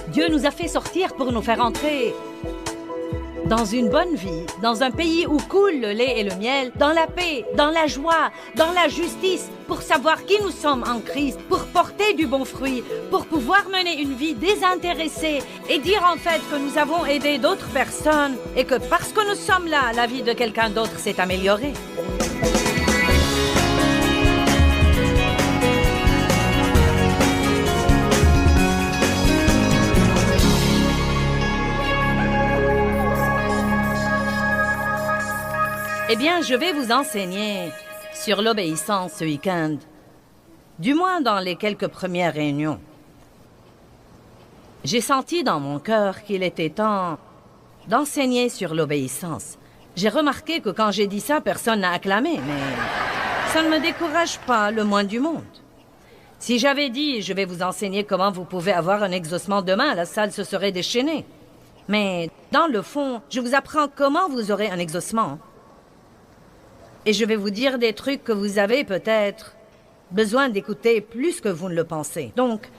Dieu nous a fait sortir pour nous faire entrer dans une bonne vie, dans un pays où coule le lait et le miel, dans la paix, dans la joie, dans la justice, pour savoir qui nous sommes en Christ, pour porter du bon fruit, pour pouvoir mener une vie désintéressée et dire en fait que nous avons aidé d'autres personnes et que parce que nous sommes là, la vie de quelqu'un d'autre s'est améliorée. Eh bien, je vais vous enseigner sur l'obéissance ce week-end, du moins dans les quelques premières réunions. J'ai senti dans mon cœur qu'il était temps d'enseigner sur l'obéissance. J'ai remarqué que quand j'ai dit ça, personne n'a acclamé, mais ça ne me décourage pas le moins du monde. Si j'avais dit « je vais vous enseigner comment vous pouvez avoir un exaucement demain », la salle se serait déchaînée. Mais dans le fond, je vous apprends comment vous aurez un exaucement. Et je vais vous dire des trucs que vous avez peut-être besoin d'écouter plus que vous ne le pensez. Donc,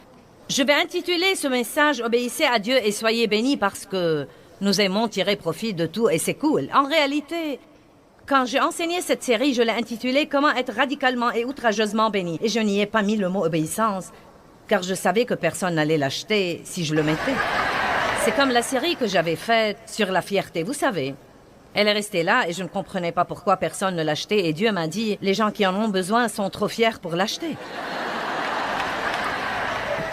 je vais intituler ce message « Obéissez à Dieu et soyez bénis » parce que nous aimons tirer profit de tout et c'est cool. En réalité, quand j'ai enseigné cette série, je l'ai intitulée « Comment être radicalement et outrageusement béni ». Et je n'y ai pas mis le mot « obéissance » car je savais que personne n'allait l'acheter si je le mettais. C'est comme la série que j'avais faite sur la fierté, vous savez. Elle est restée là et je ne comprenais pas pourquoi personne ne l'achetait et Dieu m'a dit « Les gens qui en ont besoin sont trop fiers pour l'acheter. »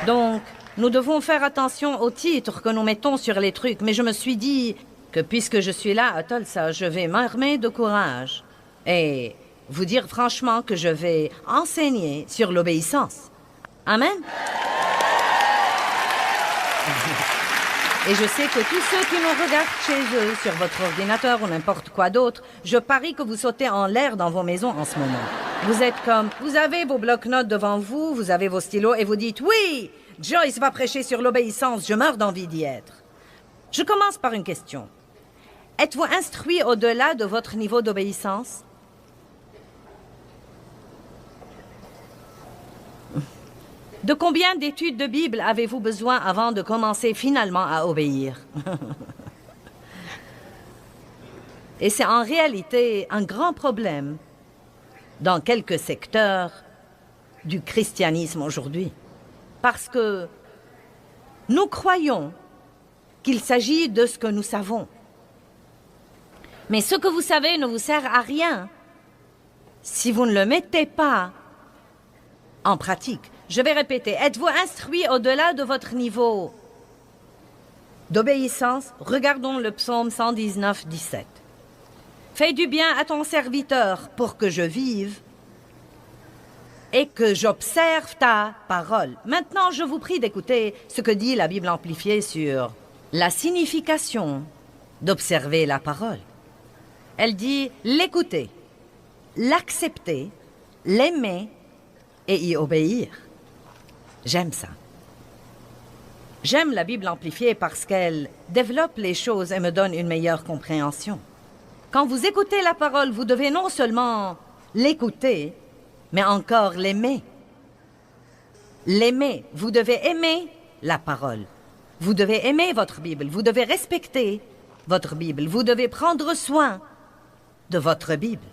Donc, nous devons faire attention aux titres que nous mettons sur les trucs. Mais je me suis dit que puisque je suis là à Tulsa, je vais m'armer de courage et vous dire franchement que je vais enseigner sur l'obéissance. Amen. Et je sais que tous ceux qui me regardent chez eux, sur votre ordinateur ou n'importe quoi d'autre, je parie que vous sautez en l'air dans vos maisons en ce moment. Vous êtes comme, vous avez vos blocs-notes devant vous, vous avez vos stylos et vous dites « Oui, Joyce va prêcher sur l'obéissance, je meurs d'envie d'y être. » Je commence par une question. Êtes-vous instruit au-delà de votre niveau d'obéissance? De combien d'études de Bible avez-vous besoin avant de commencer finalement à obéir? Et c'est en réalité un grand problème dans quelques secteurs du christianisme aujourd'hui. Parce que nous croyons qu'il s'agit de ce que nous savons. Mais ce que vous savez ne vous sert à rien si vous ne le mettez pas en pratique. Je vais répéter, êtes-vous instruit au-delà de votre niveau d'obéissance? Regardons le psaume 119, 17. Fais du bien à ton serviteur pour que je vive et que j'observe ta parole. Maintenant, je vous prie d'écouter ce que dit la Bible amplifiée sur la signification d'observer la parole. Elle dit l'écouter, l'accepter, l'aimer et y obéir. J'aime ça. J'aime la Bible amplifiée parce qu'elle développe les choses et me donne une meilleure compréhension. Quand vous écoutez la parole, vous devez non seulement l'écouter, mais encore l'aimer. L'aimer. Vous devez aimer la parole. Vous devez aimer votre Bible. Vous devez respecter votre Bible. Vous devez prendre soin de votre Bible.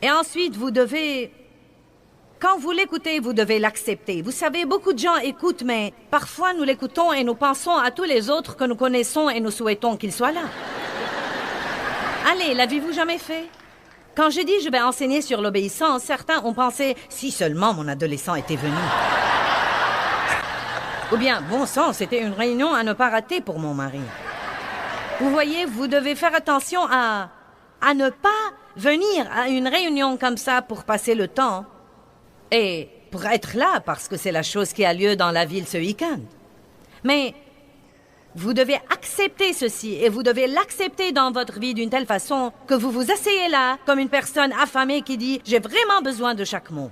Et ensuite, vous devez... Quand vous l'écoutez, vous devez l'accepter. Vous savez, beaucoup de gens écoutent, mais parfois nous l'écoutons et nous pensons à tous les autres que nous connaissons et nous souhaitons qu'ils soient là. Allez, l'avez-vous jamais fait? Quand j'ai dit je vais enseigner sur l'obéissance, certains ont pensé « si seulement mon adolescent était venu ». Ou bien « bon sang, c'était une réunion à ne pas rater pour mon mari ». Vous voyez, vous devez faire attention à ne pas venir à une réunion comme ça pour passer le temps. Et pour être là, parce que c'est la chose qui a lieu dans la ville ce week-end. Mais vous devez accepter ceci, et vous devez l'accepter dans votre vie d'une telle façon que vous vous asseyez là, comme une personne affamée qui dit « J'ai vraiment besoin de chaque mot.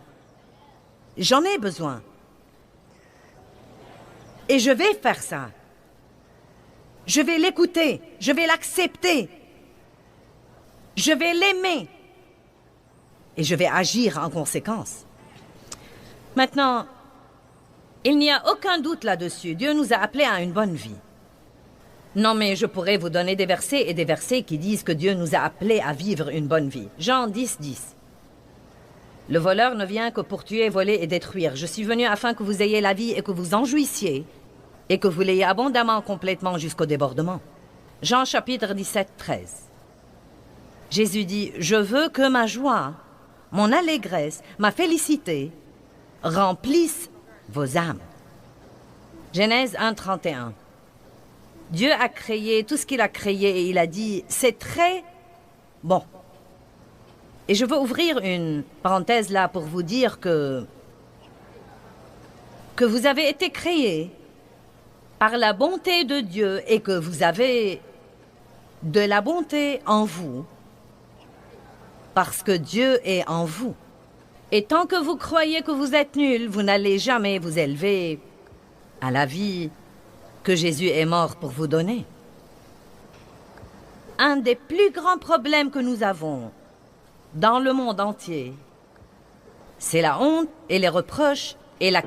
J'en ai besoin. Et je vais faire ça. Je vais l'écouter, je vais l'accepter. Je vais l'aimer. Et je vais agir en conséquence. » Maintenant, Il n'y a aucun doute là-dessus. Dieu nous a appelés à une bonne vie. Non, mais je pourrais vous donner des versets et des versets qui disent que Dieu nous a appelés à vivre une bonne vie. Jean 10, 10. Le voleur ne vient que pour tuer, voler et détruire. Je suis venu afin que vous ayez la vie et que vous en jouissiez, et que vous l'ayez abondamment, complètement, jusqu'au débordement. Jean chapitre 17, 13. Jésus dit, « Je veux que ma joie, mon allégresse, ma félicité remplissent vos âmes. » Genèse 1, 31. Dieu a créé tout ce qu'il a créé et il a dit, c'est très bon. Et je veux ouvrir une parenthèse là pour vous dire que vous avez été créés par la bonté de Dieu et que vous avez de la bonté en vous parce que Dieu est en vous. Et tant que vous croyez que vous êtes nuls, vous n'allez jamais vous élever à la vie que Jésus est mort pour vous donner. Un des plus grands problèmes que nous avons dans le monde entier, c'est la honte et les reproches et la...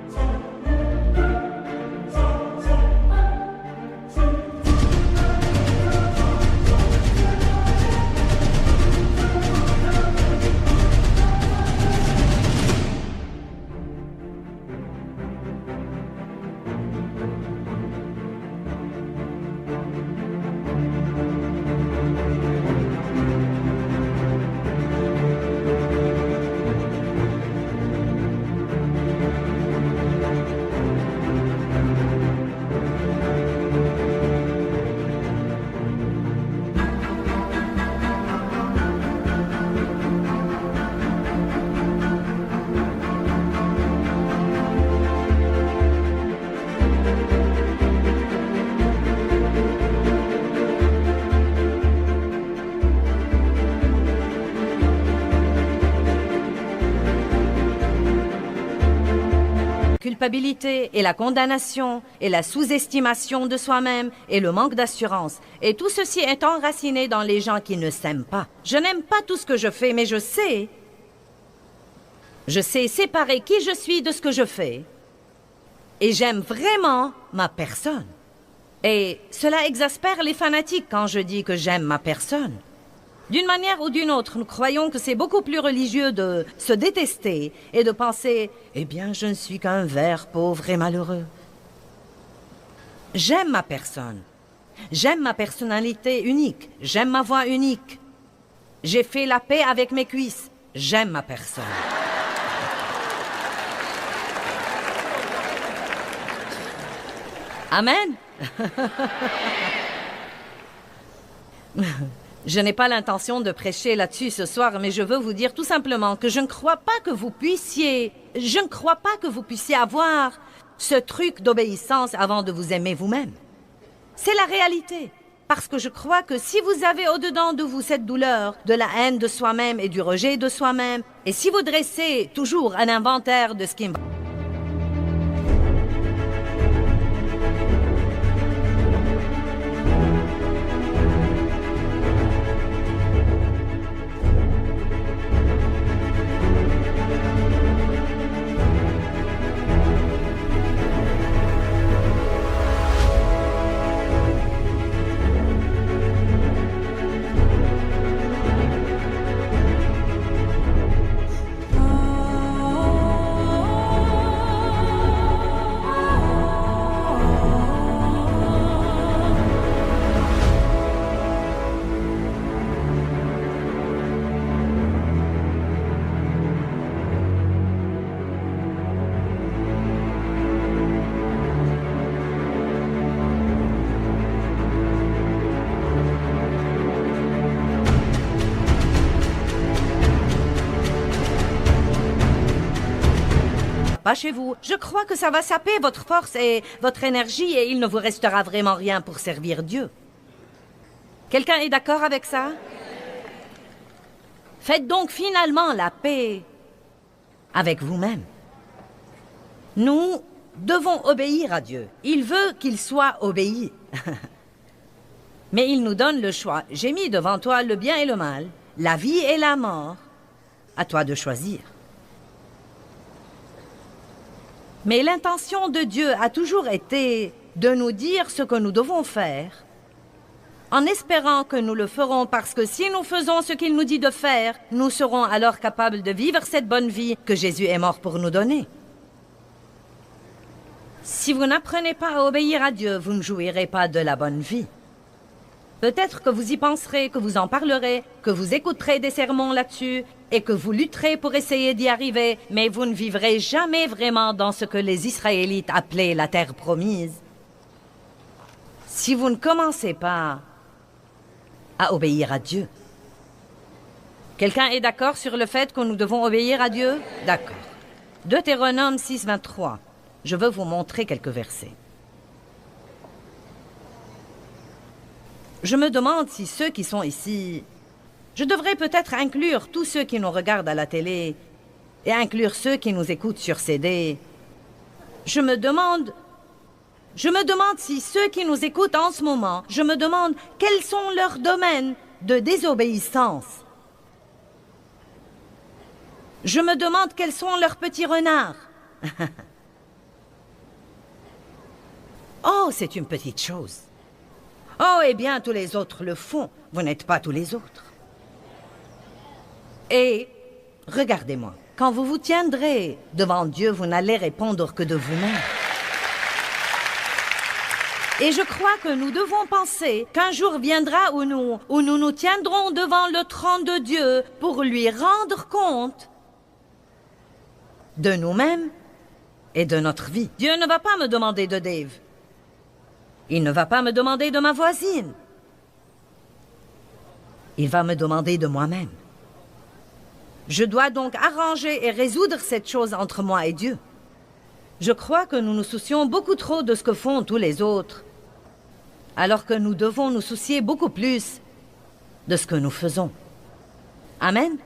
culpabilité et la condamnation et la sous-estimation de soi-même et le manque d'assurance. Et tout ceci est enraciné dans les gens qui ne s'aiment pas. Je n'aime pas tout ce que je fais, mais je sais séparer qui je suis de ce que je fais. Et j'aime vraiment ma personne. Et cela exaspère les fanatiques quand je dis que j'aime ma personne. D'une manière ou d'une autre, nous croyons que c'est beaucoup plus religieux de se détester et de penser « Eh bien, je ne suis qu'un ver pauvre et malheureux. » J'aime ma personne. J'aime ma personnalité unique. J'aime ma voix unique. J'ai fait la paix avec mes cuisses. J'aime ma personne. Amen. Je n'ai pas l'intention de prêcher là-dessus ce soir, mais je veux vous dire tout simplement que je ne crois pas que vous puissiez avoir ce truc d'obéissance avant de vous aimer vous-même. C'est la réalité. Parce que je crois que si vous avez au-dedans de vous cette douleur, de la haine de soi-même et du rejet de soi-même, et si vous dressez toujours un inventaire de ce qui... Pas chez vous. Je crois que ça va saper votre force et votre énergie et il ne vous restera vraiment rien pour servir Dieu. Quelqu'un est d'accord avec ça? Faites donc finalement la paix avec vous-même. Nous devons obéir à Dieu. Il veut qu'il soit obéi. Mais il nous donne le choix. J'ai mis devant toi le bien et le mal, la vie et la mort. À toi de choisir. Mais l'intention de Dieu a toujours été de nous dire ce que nous devons faire, en espérant que nous le ferons parce que si nous faisons ce qu'il nous dit de faire, nous serons alors capables de vivre cette bonne vie que Jésus est mort pour nous donner. Si vous n'apprenez pas à obéir à Dieu, vous ne jouirez pas de la bonne vie. Peut-être que vous y penserez, que vous en parlerez, que vous écouterez des sermons là-dessus et que vous lutterez pour essayer d'y arriver, mais vous ne vivrez jamais vraiment dans ce que les Israélites appelaient la terre promise. Si vous ne commencez pas à obéir à Dieu. Quelqu'un est d'accord sur le fait que nous devons obéir à Dieu? D'accord. Deutéronome 6, 23. Je veux vous montrer quelques versets. Je me demande si ceux qui sont ici... Je devrais peut-être inclure tous ceux qui nous regardent à la télé et inclure ceux qui nous écoutent sur CD. Je me demande si ceux qui nous écoutent en ce moment, je me demande quels sont leurs domaines de désobéissance. Je me demande quels sont leurs petits renards. Oh, c'est une petite chose. Oh, eh bien, tous les autres le font. Vous n'êtes pas tous les autres. Et, regardez-moi, quand vous vous tiendrez devant Dieu, vous n'allez répondre que de vous-même. Et je crois que nous devons penser qu'un jour viendra où nous nous tiendrons devant le trône de Dieu pour lui rendre compte de nous-mêmes et de notre vie. Dieu ne va pas me demander de Dave. Il ne va pas me demander de ma voisine. Il va me demander de moi-même. Je dois donc arranger et résoudre cette chose entre moi et Dieu. Je crois que nous nous soucions beaucoup trop de ce que font tous les autres, alors que nous devons nous soucier beaucoup plus de ce que nous faisons. Amen.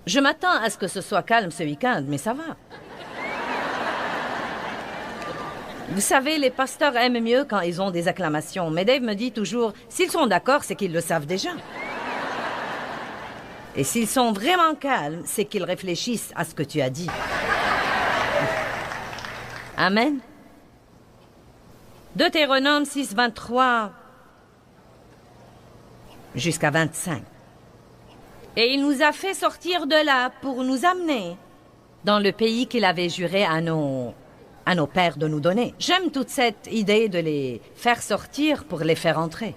Je m'attends à ce que ce soit calme ce week-end, mais ça va. Vous savez, les pasteurs aiment mieux quand ils ont des acclamations, mais Dave me dit toujours, s'ils sont d'accord, c'est qu'ils le savent déjà. Et s'ils sont vraiment calmes, c'est qu'ils réfléchissent à ce que tu as dit. Amen. Deutéronome 6, 23 jusqu'à 25. Et il nous a fait sortir de là pour nous amener dans le pays qu'il avait juré à nos pères de nous donner. J'aime toute cette idée de les faire sortir pour les faire entrer.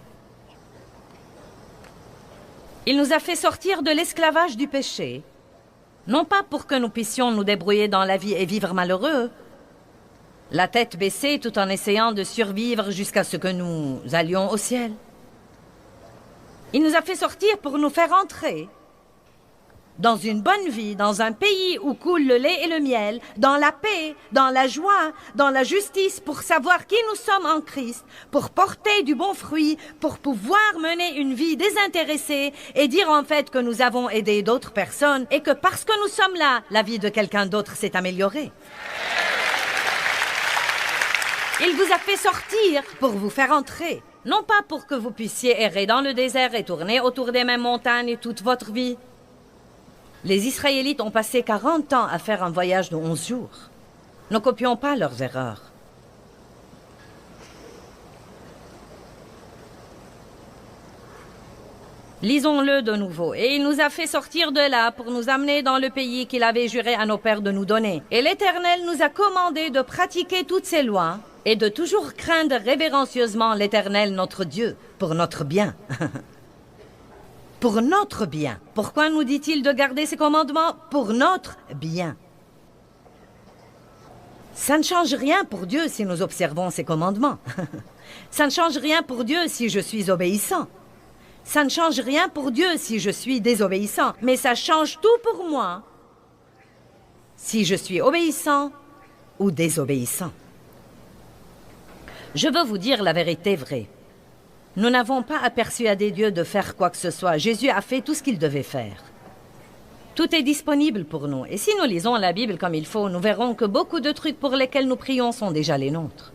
Il nous a fait sortir de l'esclavage du péché, non pas pour que nous puissions nous débrouiller dans la vie et vivre malheureux, la tête baissée tout en essayant de survivre jusqu'à ce que nous allions au ciel. Il nous a fait sortir pour nous faire entrer dans une bonne vie, dans un pays où coule le lait et le miel, dans la paix, dans la joie, dans la justice, pour savoir qui nous sommes en Christ, pour porter du bon fruit, pour pouvoir mener une vie désintéressée et dire en fait que nous avons aidé d'autres personnes et que parce que nous sommes là, la vie de quelqu'un d'autre s'est améliorée. Il vous a fait sortir pour vous faire entrer, non pas pour que vous puissiez errer dans le désert et tourner autour des mêmes montagnes toute votre vie. Les Israélites ont passé 40 ans à faire un voyage de 11 jours. Ne copions pas leurs erreurs. Lisons-le de nouveau. Et il nous a fait sortir de là pour nous amener dans le pays qu'il avait juré à nos pères de nous donner. Et l'Éternel nous a commandé de pratiquer toutes ses lois et de toujours craindre révérencieusement l'Éternel notre Dieu pour notre bien. Pour notre bien. Pourquoi nous dit-il de garder ses commandements? Pour notre bien. Ça ne change rien pour Dieu si nous observons ses commandements. Ça ne change rien pour Dieu si je suis obéissant. Ça ne change rien pour Dieu si je suis désobéissant. Mais ça change tout pour moi si je suis obéissant ou désobéissant. Je veux vous dire la vérité vraie. Nous n'avons pas à persuader Dieu de faire quoi que ce soit. Jésus a fait tout ce qu'il devait faire. Tout est disponible pour nous. Et si nous lisons la Bible comme il faut, nous verrons que beaucoup de trucs pour lesquels nous prions sont déjà les nôtres.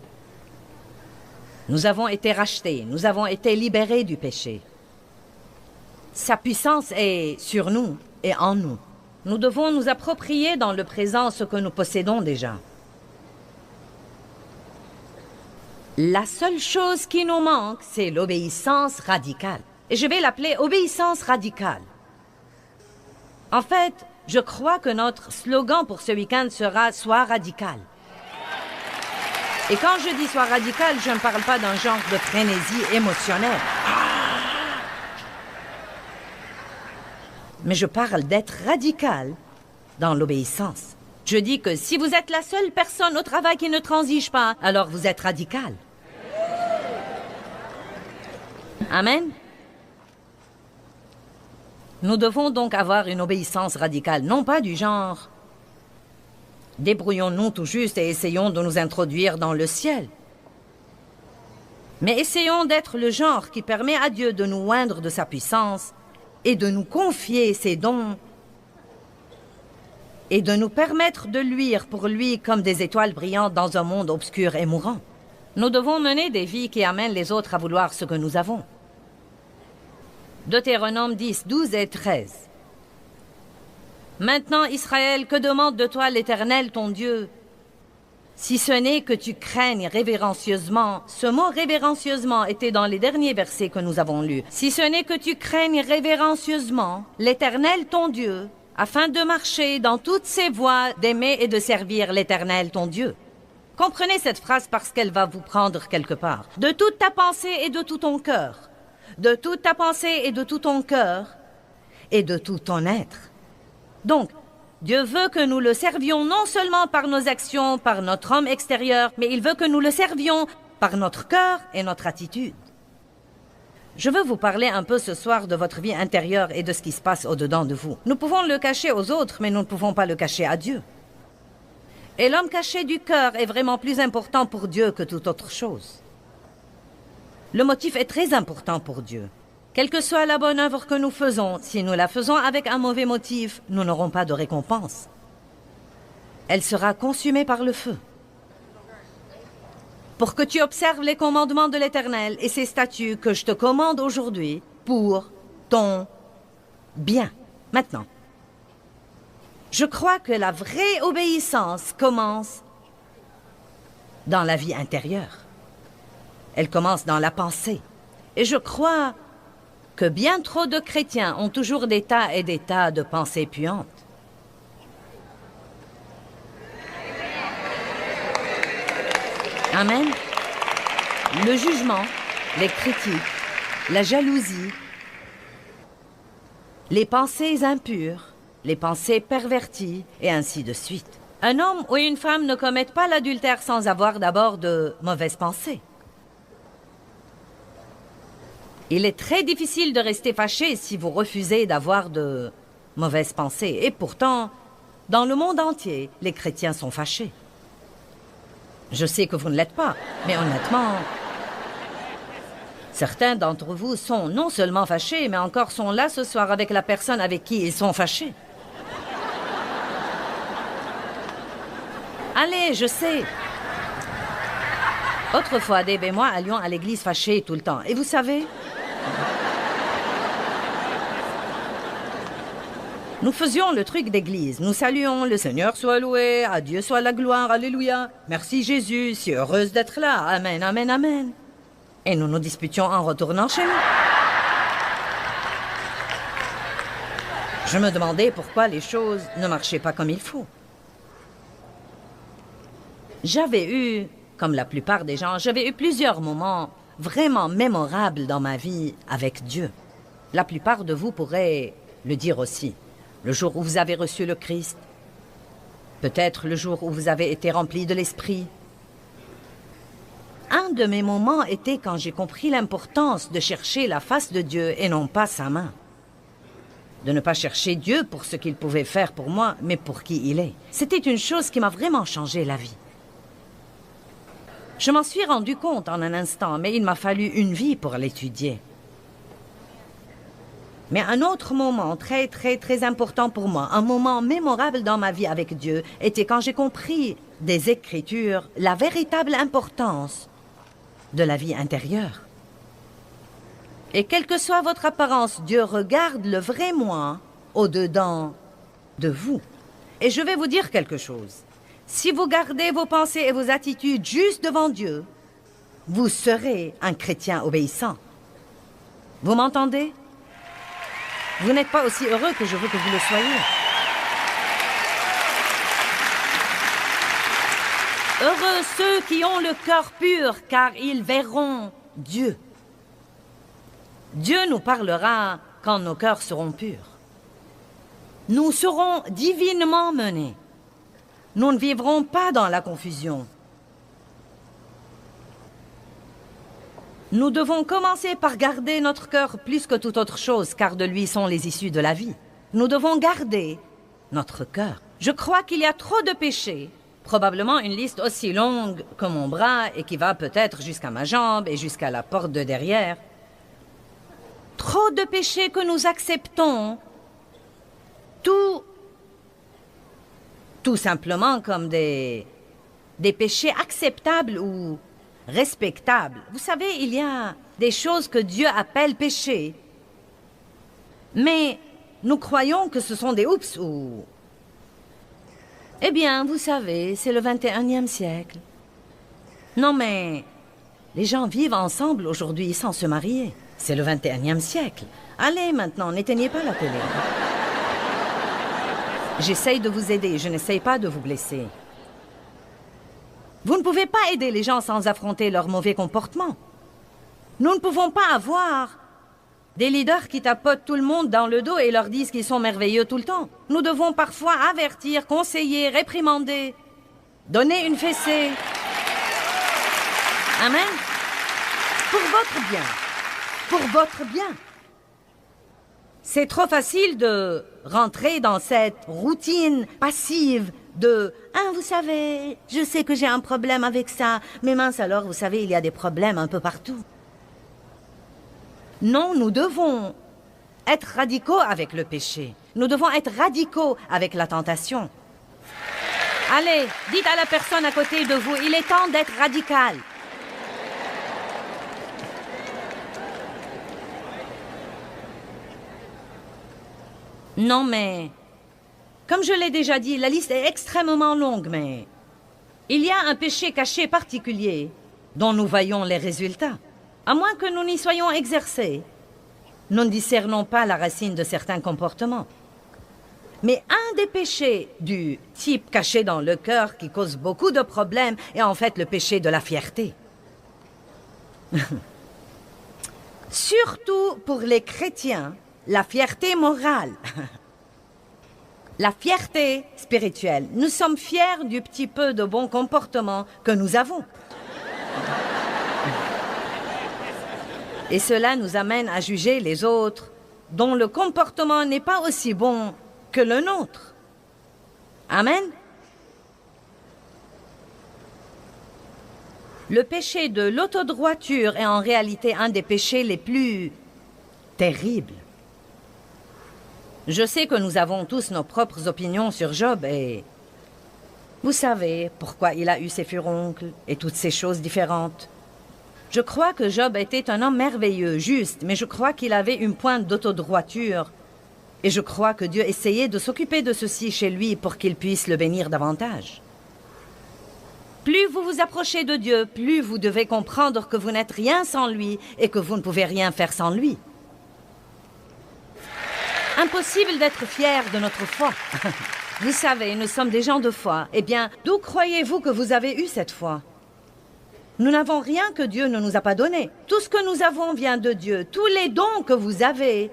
Nous avons été rachetés. Nous avons été libérés du péché. Sa puissance est sur nous et en nous. Nous devons nous approprier dans le présent ce que nous possédons déjà. La seule chose qui nous manque, c'est l'obéissance radicale. Et je vais l'appeler obéissance radicale. En fait, je crois que notre slogan pour ce week-end sera « Sois radical ». Et quand je dis « Sois radical », je ne parle pas d'un genre de frénésie émotionnelle. Mais je parle d'être radical dans l'obéissance. Je dis que si vous êtes la seule personne au travail qui ne transige pas, alors vous êtes radical. Amen. Nous devons donc avoir une obéissance radicale, non pas du genre « débrouillons-nous tout juste et essayons de nous introduire dans le ciel ». Mais essayons d'être le genre qui permet à Dieu de nous oindre de sa puissance et de nous confier ses dons et de nous permettre de luire pour lui comme des étoiles brillantes dans un monde obscur et mourant. Nous devons mener des vies qui amènent les autres à vouloir ce que nous avons. Deutéronome 10, 12 et 13. Maintenant, Israël, que demande de toi l'Éternel, ton Dieu, si ce n'est que tu craignes révérencieusement. Ce mot révérencieusement était dans les derniers versets que nous avons lus. Si ce n'est que tu craignes révérencieusement l'Éternel, ton Dieu, afin de marcher dans toutes ses voies, d'aimer et de servir l'Éternel, ton Dieu. Comprenez cette phrase parce qu'elle va vous prendre quelque part. De toute ta pensée et de tout ton cœur. De toute ta pensée et de tout ton cœur. Et de tout ton être. Donc, Dieu veut que nous le servions non seulement par nos actions, par notre homme extérieur, mais il veut que nous le servions par notre cœur et notre attitude. Je veux vous parler un peu ce soir de votre vie intérieure et de ce qui se passe au-dedans de vous. Nous pouvons le cacher aux autres, mais nous ne pouvons pas le cacher à Dieu. Et l'homme caché du cœur est vraiment plus important pour Dieu que toute autre chose. Le motif est très important pour Dieu. Quelle que soit la bonne œuvre que nous faisons, si nous la faisons avec un mauvais motif, nous n'aurons pas de récompense. Elle sera consumée par le feu. Pour que tu observes les commandements de l'Éternel et ses statuts que je te commande aujourd'hui pour ton bien. Maintenant, je crois que la vraie obéissance commence dans la vie intérieure. Elle commence dans la pensée. Et je crois que bien trop de chrétiens ont toujours des tas et des tas de pensées puantes. Amen. Le jugement, les critiques, la jalousie, les pensées impures, les pensées perverties, et ainsi de suite. Un homme ou une femme ne commettent pas l'adultère sans avoir d'abord de mauvaises pensées. Il est très difficile de rester fâché si vous refusez d'avoir de mauvaises pensées. Et pourtant, dans le monde entier, les chrétiens sont fâchés. Je sais que vous ne l'êtes pas, mais honnêtement, certains d'entre vous sont non seulement fâchés, mais encore sont là ce soir avec la personne avec qui ils sont fâchés. Allez, je sais. Autrefois, Dave et moi allions à l'église fâchés tout le temps. Et vous savez, nous faisions le truc d'église. Nous saluons, le Seigneur soit loué, à Dieu soit la gloire, alléluia. Merci Jésus, si heureuse d'être là. Amen, amen, amen. Et nous nous disputions en retournant chez nous. Je me demandais pourquoi les choses ne marchaient pas comme il faut. J'avais eu, comme la plupart des gens, j'avais eu plusieurs moments vraiment mémorables dans ma vie avec Dieu. La plupart de vous pourraient le dire aussi. Le jour où vous avez reçu le Christ, peut-être le jour où vous avez été rempli de l'Esprit. Un de mes moments était quand j'ai compris l'importance de chercher la face de Dieu et non pas sa main. De ne pas chercher Dieu pour ce qu'il pouvait faire pour moi, mais pour qui il est. C'était une chose qui m'a vraiment changé la vie. Je m'en suis rendu compte en un instant, mais il m'a fallu une vie pour l'étudier. Mais un autre moment très, très, très important pour moi, un moment mémorable dans ma vie avec Dieu, était quand j'ai compris des Écritures la véritable importance de la vie intérieure. Et quelle que soit votre apparence, Dieu regarde le vrai moi au-dedans de vous. Et je vais vous dire quelque chose. Si vous gardez vos pensées et vos attitudes juste devant Dieu, vous serez un chrétien obéissant. Vous m'entendez? Vous n'êtes pas aussi heureux que je veux que vous le soyez. Heureux ceux qui ont le cœur pur, car ils verront Dieu. Dieu nous parlera quand nos cœurs seront purs. Nous serons divinement menés. Nous ne vivrons pas dans la confusion. Nous devons commencer par garder notre cœur plus que toute autre chose, car de lui sont les issues de la vie. Nous devons garder notre cœur. Je crois qu'il y a trop de péchés, probablement une liste aussi longue que mon bras et qui va peut-être jusqu'à ma jambe et jusqu'à la porte de derrière. Trop de péchés que nous acceptons, tout simplement comme des péchés acceptables ou respectables. Vous savez, il y a des choses que Dieu appelle péchés, mais nous croyons que ce sont des oups ou... Eh bien, vous savez, c'est le 21e siècle. Non, mais les gens vivent ensemble aujourd'hui sans se marier. C'est le 21e siècle. Allez, maintenant, n'éteignez pas la télé. J'essaye de vous aider, je n'essaye pas de vous blesser. Vous ne pouvez pas aider les gens sans affronter leur mauvais comportement. Nous ne pouvons pas avoir des leaders qui tapotent tout le monde dans le dos et leur disent qu'ils sont merveilleux tout le temps. Nous devons parfois avertir, conseiller, réprimander, donner une fessée. Amen. Pour votre bien. Pour votre bien. C'est trop facile de rentrer dans cette routine passive de « Ah, vous savez, je sais que j'ai un problème avec ça, mais mince alors, vous savez, il y a des problèmes un peu partout. » Non, nous devons être radicaux avec le péché. Nous devons être radicaux avec la tentation. Allez, dites à la personne à côté de vous, il est temps d'être radical. Non, mais... Comme je l'ai déjà dit, la liste est extrêmement longue, mais... Il y a un péché caché particulier dont nous voyons les résultats. À moins que nous n'y soyons exercés, nous ne discernons pas la racine de certains comportements. Mais un des péchés du type caché dans le cœur qui cause beaucoup de problèmes est en fait le péché de la fierté. Surtout pour les chrétiens, la fierté morale. La fierté spirituelle. Nous sommes fiers du petit peu de bon comportement que nous avons. Et cela nous amène à juger les autres dont le comportement n'est pas aussi bon que le nôtre. Amen. Le péché de l'autodroiture est en réalité un des péchés les plus terribles. Je sais que nous avons tous nos propres opinions sur Job et... Vous savez pourquoi il a eu ses furoncles et toutes ces choses différentes. Je crois que Job était un homme merveilleux, juste, mais je crois qu'il avait une pointe d'autodroiture. Et je crois que Dieu essayait de s'occuper de ceci chez lui pour qu'il puisse le bénir davantage. Plus vous vous approchez de Dieu, plus vous devez comprendre que vous n'êtes rien sans lui et que vous ne pouvez rien faire sans lui. Impossible d'être fier de notre foi. Vous savez, nous sommes des gens de foi. Eh bien, d'où croyez-vous que vous avez eu cette foi? Nous n'avons rien que Dieu ne nous a pas donné. Tout ce que nous avons vient de Dieu. Tous les dons que vous avez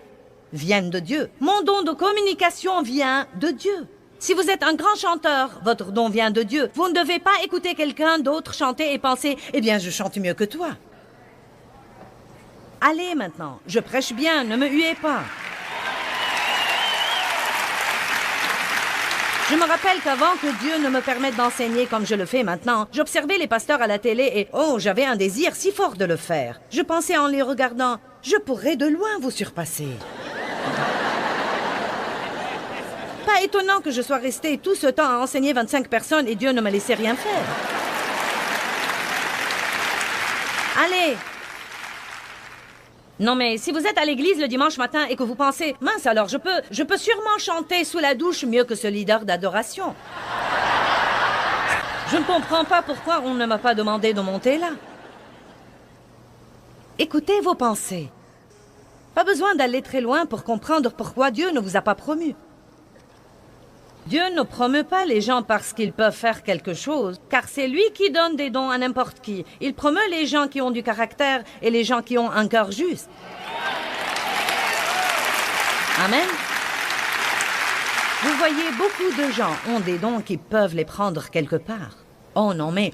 viennent de Dieu. Mon don de communication vient de Dieu. Si vous êtes un grand chanteur, votre don vient de Dieu. Vous ne devez pas écouter quelqu'un d'autre chanter et penser « Eh bien, je chante mieux que toi. » Allez maintenant, je prêche bien, ne me huez pas. Je me rappelle qu'avant que Dieu ne me permette d'enseigner comme je le fais maintenant, j'observais les pasteurs à la télé et, oh, j'avais un désir si fort de le faire. Je pensais en les regardant, je pourrais de loin vous surpasser. Pas étonnant que je sois restée tout ce temps à enseigner 25 personnes et Dieu ne me laissait rien faire. Allez! Non mais si vous êtes à l'église le dimanche matin et que vous pensez « Mince alors, je peux sûrement chanter sous la douche mieux que ce leader d'adoration. » Je ne comprends pas pourquoi on ne m'a pas demandé de monter là. Écoutez vos pensées. Pas besoin d'aller très loin pour comprendre pourquoi Dieu ne vous a pas promu. Dieu ne promeut pas les gens parce qu'ils peuvent faire quelque chose, car c'est lui qui donne des dons à n'importe qui. Il promeut les gens qui ont du caractère et les gens qui ont un cœur juste. Amen. Vous voyez, beaucoup de gens ont des dons qui peuvent les prendre quelque part. Oh non, mais...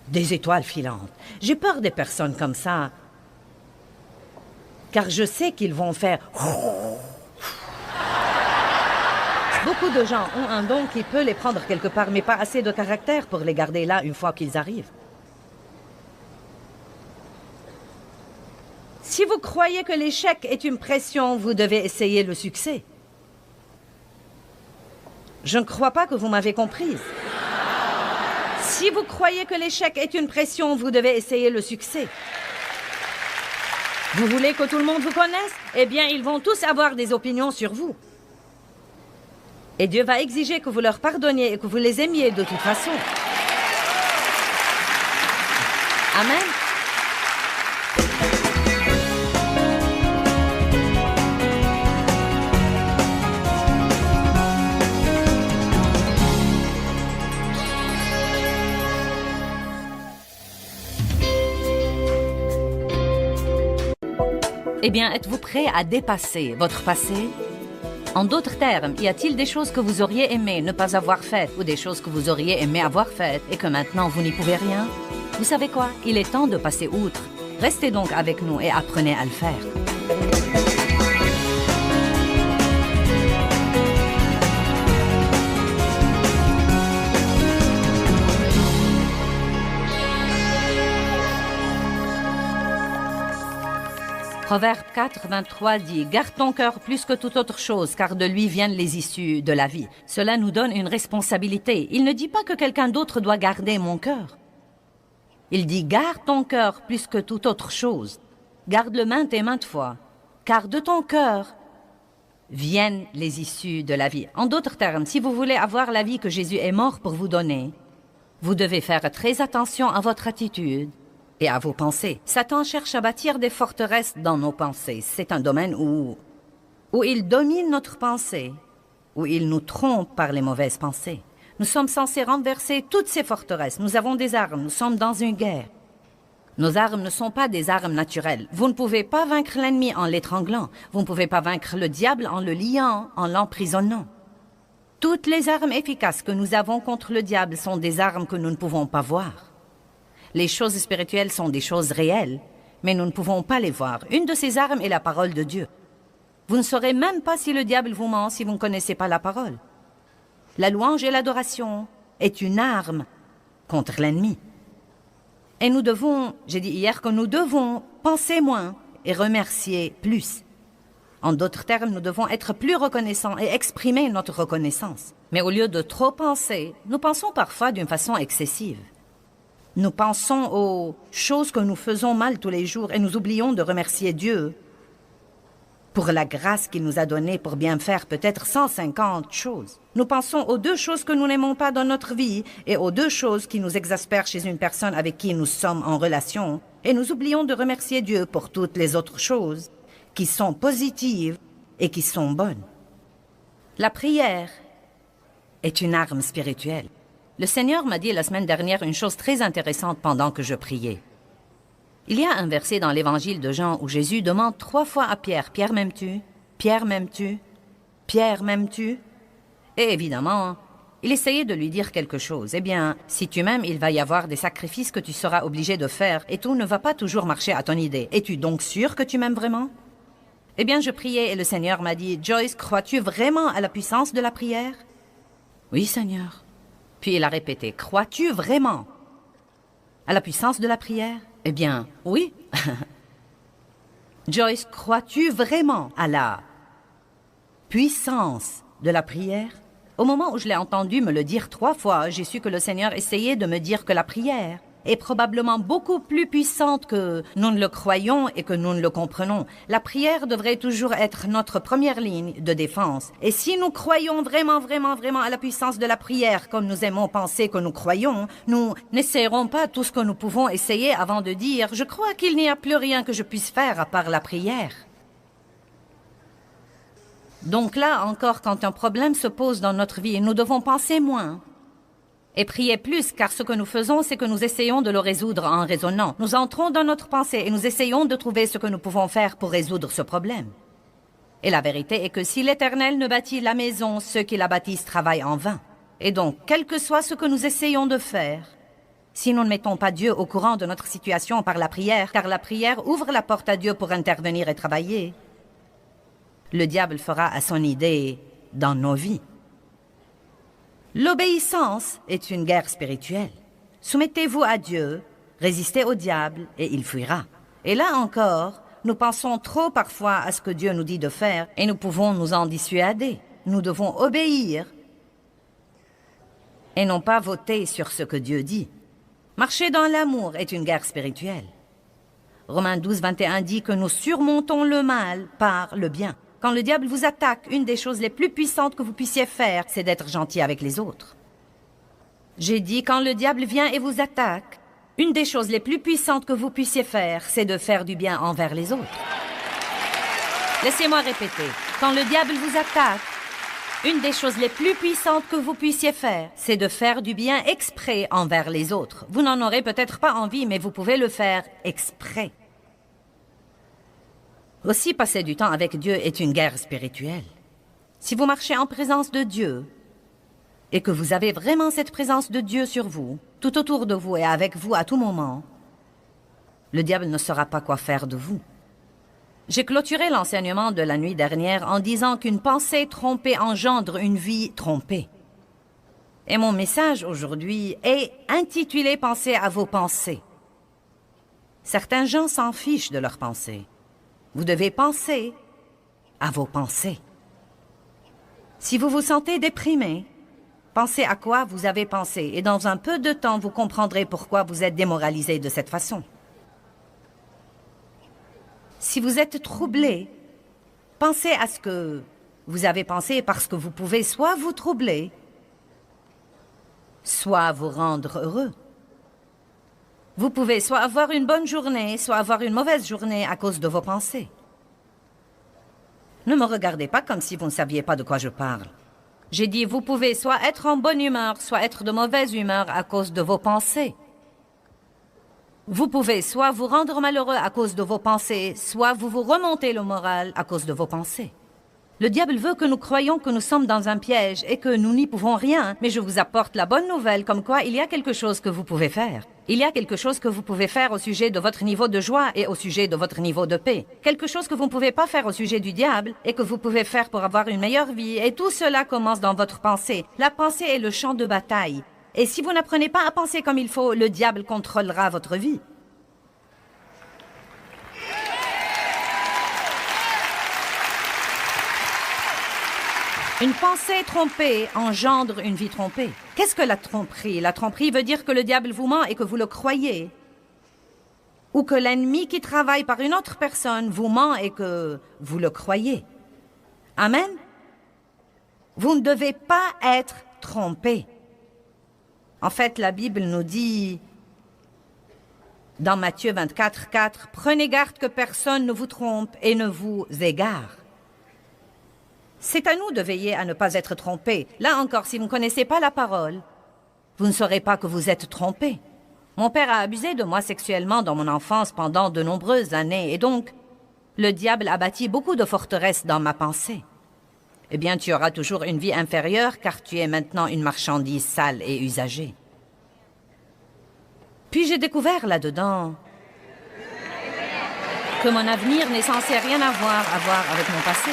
des étoiles filantes. J'ai peur des personnes comme ça, car je sais qu'ils vont faire... Beaucoup de gens ont un don qui peut les prendre quelque part, mais pas assez de caractère pour les garder là une fois qu'ils arrivent. Si vous croyez que l'échec est une pression, vous devez essayer le succès. Je ne crois pas que vous m'avez comprise. Si vous croyez que l'échec est une pression, vous devez essayer le succès. Vous voulez que tout le monde vous connaisse? Eh bien, ils vont tous avoir des opinions sur vous. Et Dieu va exiger que vous leur pardonniez et que vous les aimiez de toute façon. Amen. Eh bien, êtes-vous prêt à dépasser votre passé? En d'autres termes, y a-t-il des choses que vous auriez aimé ne pas avoir faites ou des choses que vous auriez aimé avoir faites et que maintenant vous n'y pouvez rien? Vous savez quoi? Il est temps de passer outre. Restez donc avec nous et apprenez à le faire. Proverbe 4, 23 dit « Garde ton cœur plus que toute autre chose, car de lui viennent les issues de la vie. » Cela nous donne une responsabilité. Il ne dit pas que quelqu'un d'autre doit garder mon cœur. Il dit « Garde ton cœur plus que toute autre chose. Garde-le maintes et maintes fois, car de ton cœur viennent les issues de la vie. » En d'autres termes, si vous voulez avoir la vie que Jésus est mort pour vous donner, vous devez faire très attention à votre attitude et à vos pensées. Satan cherche à bâtir des forteresses dans nos pensées. C'est un domaine où il domine notre pensée, où il nous trompe par les mauvaises pensées. Nous sommes censés renverser toutes ces forteresses. Nous avons des armes, nous sommes dans une guerre. Nos armes ne sont pas des armes naturelles. Vous ne pouvez pas vaincre l'ennemi en l'étranglant. Vous ne pouvez pas vaincre le diable en le liant, en l'emprisonnant. Toutes les armes efficaces que nous avons contre le diable sont des armes que nous ne pouvons pas voir. Les choses spirituelles sont des choses réelles, mais nous ne pouvons pas les voir. Une de ces armes est la parole de Dieu. Vous ne saurez même pas si le diable vous ment si vous ne connaissez pas la parole. La louange et l'adoration est une arme contre l'ennemi. Et nous devons, j'ai dit hier que nous devons penser moins et remercier plus. En d'autres termes, nous devons être plus reconnaissants et exprimer notre reconnaissance. Mais au lieu de trop penser, nous pensons parfois d'une façon excessive. Nous pensons aux choses que nous faisons mal tous les jours et nous oublions de remercier Dieu pour la grâce qu'il nous a donnée pour bien faire peut-être 150 choses. Nous pensons aux 2 choses que nous n'aimons pas dans notre vie et aux 2 choses qui nous exaspèrent chez une personne avec qui nous sommes en relation et nous oublions de remercier Dieu pour toutes les autres choses qui sont positives et qui sont bonnes. La prière est une arme spirituelle. Le Seigneur m'a dit la semaine dernière une chose très intéressante pendant que je priais. Il y a un verset dans l'évangile de Jean où Jésus demande 3 fois à Pierre, « Pierre, m'aimes-tu? Pierre, m'aimes-tu? Pierre, m'aimes-tu? » Et évidemment, il essayait de lui dire quelque chose. Eh bien, si tu m'aimes, il va y avoir des sacrifices que tu seras obligé de faire et tout ne va pas toujours marcher à ton idée. Es-tu donc sûr que tu m'aimes vraiment? Eh bien, je priais et le Seigneur m'a dit, « Joyce, crois-tu vraiment à la puissance de la prière? » « Oui, Seigneur. » Puis il a répété, « Crois-tu vraiment à la puissance de la prière? » Eh bien, oui. « Joyce, crois-tu vraiment à la puissance de la prière? » Au moment où je l'ai entendu me le dire 3 fois, j'ai su que le Seigneur essayait de me dire que la prière est probablement beaucoup plus puissante que nous ne le croyons et que nous ne le comprenons. La prière devrait toujours être notre première ligne de défense. Et si nous croyons vraiment à la puissance de la prière, comme nous aimons penser que nous croyons, nous n'essayerons pas tout ce que nous pouvons essayer avant de dire « Je crois qu'il n'y a plus rien que je puisse faire à part la prière ». Donc là, encore, quand un problème se pose dans notre vie, nous devons penser moins et prier plus, car ce que nous faisons, c'est que nous essayons de le résoudre en raisonnant. Nous entrons dans notre pensée et nous essayons de trouver ce que nous pouvons faire pour résoudre ce problème. Et la vérité est que si l'Éternel ne bâtit la maison, ceux qui la bâtissent travaillent en vain. Et donc, quel que soit ce que nous essayons de faire, si nous ne mettons pas Dieu au courant de notre situation par la prière, car la prière ouvre la porte à Dieu pour intervenir et travailler, le diable fera à son idée dans nos vies. L'obéissance est une guerre spirituelle. Soumettez-vous à Dieu, résistez au diable et il fuira. Et là encore, nous pensons trop parfois à ce que Dieu nous dit de faire et nous pouvons nous en dissuader. Nous devons obéir et non pas voter sur ce que Dieu dit. Marcher dans l'amour est une guerre spirituelle. Romains 12, 21 dit que nous surmontons le mal par le bien. Quand le diable vous attaque, une des choses les plus puissantes que vous puissiez faire, c'est d'être gentil avec les autres. J'ai dit, quand le diable vient et vous attaque, une des choses les plus puissantes que vous puissiez faire, c'est de faire du bien envers les autres. Laissez-moi répéter. Quand le diable vous attaque, une des choses les plus puissantes que vous puissiez faire, c'est de faire du bien exprès envers les autres. Vous n'en aurez peut-être pas envie, mais vous pouvez le faire exprès. Aussi, passer du temps avec Dieu est une guerre spirituelle. Si vous marchez en présence de Dieu et que vous avez vraiment cette présence de Dieu sur vous, tout autour de vous et avec vous à tout moment, le diable ne saura pas quoi faire de vous. J'ai clôturé l'enseignement de la nuit dernière en disant qu'une pensée trompée engendre une vie trompée. Et mon message aujourd'hui est intitulé « Pensez à vos pensées ». Certains gens s'en fichent de leurs pensées. Vous devez penser à vos pensées. Si vous vous sentez déprimé, pensez à quoi vous avez pensé et dans un peu de temps, vous comprendrez pourquoi vous êtes démoralisé de cette façon. Si vous êtes troublé, pensez à ce que vous avez pensé parce que vous pouvez soit vous troubler, soit vous rendre heureux. Vous pouvez soit avoir une bonne journée, soit avoir une mauvaise journée à cause de vos pensées. Ne me regardez pas comme si vous ne saviez pas de quoi je parle. J'ai dit, vous pouvez soit être en bonne humeur, soit être de mauvaise humeur à cause de vos pensées. Vous pouvez soit vous rendre malheureux à cause de vos pensées, soit vous vous remontez le moral à cause de vos pensées. Le diable veut que nous croyions que nous sommes dans un piège et que nous n'y pouvons rien, mais je vous apporte la bonne nouvelle comme quoi il y a quelque chose que vous pouvez faire. Il y a quelque chose que vous pouvez faire au sujet de votre niveau de joie et au sujet de votre niveau de paix. Quelque chose que vous ne pouvez pas faire au sujet du diable et que vous pouvez faire pour avoir une meilleure vie. Et tout cela commence dans votre pensée. La pensée est le champ de bataille. Et si vous n'apprenez pas à penser comme il faut, le diable contrôlera votre vie. Une pensée trompée engendre une vie trompée. Qu'est-ce que la tromperie? La tromperie veut dire que le diable vous ment et que vous le croyez. Ou que l'ennemi qui travaille par une autre personne vous ment et que vous le croyez. Amen? Vous ne devez pas être trompé. En fait, la Bible nous dit, dans Matthieu 24, 4, « Prenez garde que personne ne vous trompe et ne vous égare. » C'est à nous de veiller à ne pas être trompés. Là encore, si vous ne connaissez pas la parole, vous ne saurez pas que vous êtes trompés. Mon père a abusé de moi sexuellement dans mon enfance pendant de nombreuses années, et donc, le diable a bâti beaucoup de forteresses dans ma pensée. Eh bien, tu auras toujours une vie inférieure, car tu es maintenant une marchandise sale et usagée. Puis j'ai découvert là-dedans que mon avenir n'est censé rien avoir avec mon passé.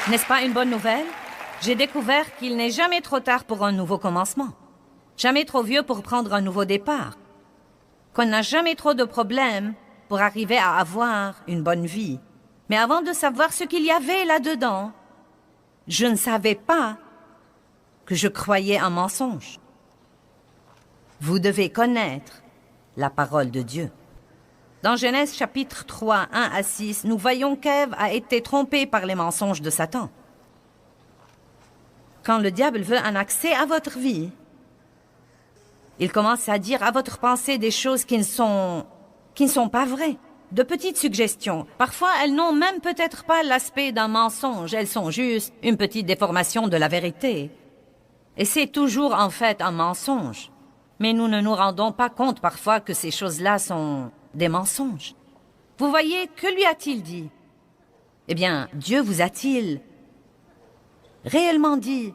N'est-ce pas une bonne nouvelle? J'ai découvert qu'il n'est jamais trop tard pour un nouveau commencement. Jamais trop vieux pour prendre un nouveau départ. Qu'on n'a jamais trop de problèmes pour arriver à avoir une bonne vie. Mais avant de savoir ce qu'il y avait là-dedans, je ne savais pas que je croyais un mensonge. Vous devez connaître la parole de Dieu. Dans Genèse chapitre 3, 1 à 6, nous voyons qu'Ève a été trompée par les mensonges de Satan. Quand le diable veut un accès à votre vie, il commence à dire à votre pensée des choses qui ne sont pas vraies. De petites suggestions. Parfois, elles n'ont même peut-être pas l'aspect d'un mensonge. Elles sont juste une petite déformation de la vérité. Et c'est toujours en fait un mensonge. Mais nous ne nous rendons pas compte parfois que ces choses-là sont des mensonges. Vous voyez, que lui a-t-il dit? Eh bien, Dieu vous a-t-il réellement dit?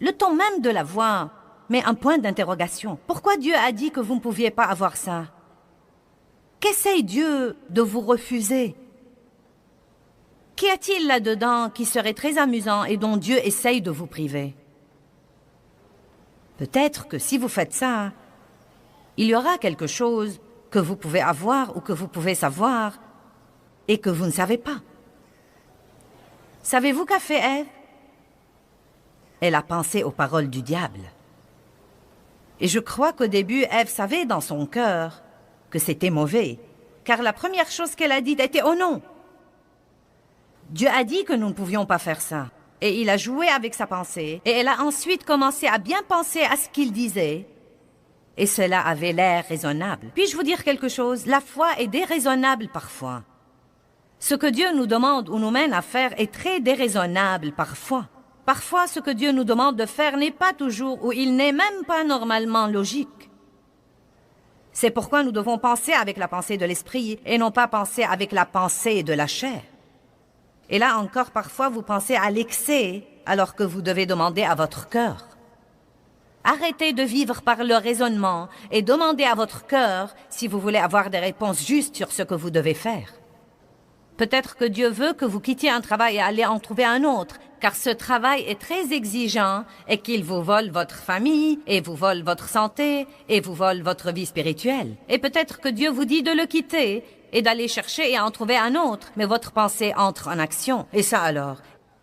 Le ton même de la voix, mais un point d'interrogation. Pourquoi Dieu a dit que vous ne pouviez pas avoir ça? Qu'essaye Dieu de vous refuser? Qu'y a-t-il là-dedans qui serait très amusant et dont Dieu essaye de vous priver? Peut-être que si vous faites ça, il y aura quelque chose que vous pouvez avoir ou que vous pouvez savoir et que vous ne savez pas. Savez-vous qu'a fait Ève? Elle a pensé aux paroles du diable. Et je crois qu'au début, Ève savait dans son cœur que c'était mauvais, car la première chose qu'elle a dite était « Oh non !» Dieu a dit que nous ne pouvions pas faire ça. Et il a joué avec sa pensée, et elle a ensuite commencé à bien penser à ce qu'il disait, et cela avait l'air raisonnable. Puis-je vous dire quelque chose? La foi est déraisonnable parfois. Ce que Dieu nous demande ou nous mène à faire est très déraisonnable parfois. Parfois, ce que Dieu nous demande de faire n'est pas toujours ou il n'est même pas normalement logique. C'est pourquoi nous devons penser avec la pensée de l'esprit et non pas penser avec la pensée de la chair. Et là encore, parfois, vous pensez à l'excès alors que vous devez demander à votre cœur. Arrêtez de vivre par le raisonnement et demandez à votre cœur si vous voulez avoir des réponses justes sur ce que vous devez faire. Peut-être que Dieu veut que vous quittiez un travail et allez en trouver un autre, car ce travail est très exigeant et qu'il vous vole votre famille, et vous vole votre santé, et vous vole votre vie spirituelle. Et peut-être que Dieu vous dit de le quitter et d'aller chercher et en trouver un autre, mais votre pensée entre en action. Et ça alors?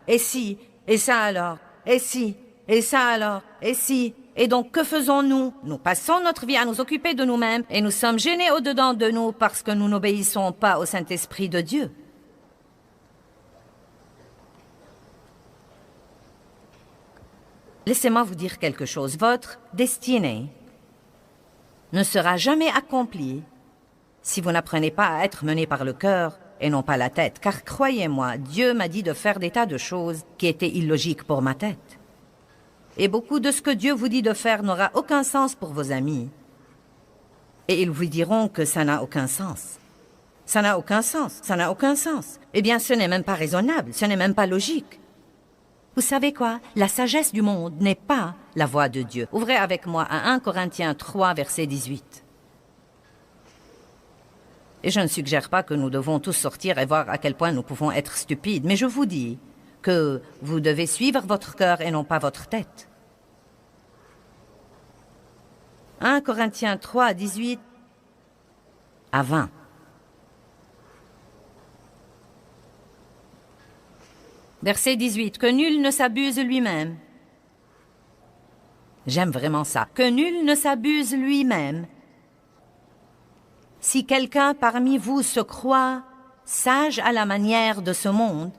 Et si? Et ça alors? Et si? Et ça alors? Et si? Et donc, que faisons-nous? Nous passons notre vie à nous occuper de nous-mêmes et nous sommes gênés au-dedans de nous parce que nous n'obéissons pas au Saint-Esprit de Dieu. Laissez-moi vous dire quelque chose. Votre destinée ne sera jamais accomplie si vous n'apprenez pas à être mené par le cœur et non pas la tête. Car croyez-moi, Dieu m'a dit de faire des tas de choses qui étaient illogiques pour ma tête. Et beaucoup de ce que Dieu vous dit de faire n'aura aucun sens pour vos amis. Et ils vous diront que ça n'a aucun sens. Ça n'a aucun sens, ça n'a aucun sens. Eh bien, ce n'est même pas raisonnable, ce n'est même pas logique. Vous savez quoi? La sagesse du monde n'est pas la voix de Dieu. Ouvrez avec moi à 1 Corinthiens 3, verset 18. Et je ne suggère pas que nous devons tous sortir et voir à quel point nous pouvons être stupides, mais je vous dis que vous devez suivre votre cœur et non pas votre tête. 1 Corinthiens 3, 18 à 20. Verset 18. Que nul ne s'abuse lui-même. J'aime vraiment ça. Que nul ne s'abuse lui-même. Si quelqu'un parmi vous se croit sage à la manière de ce monde,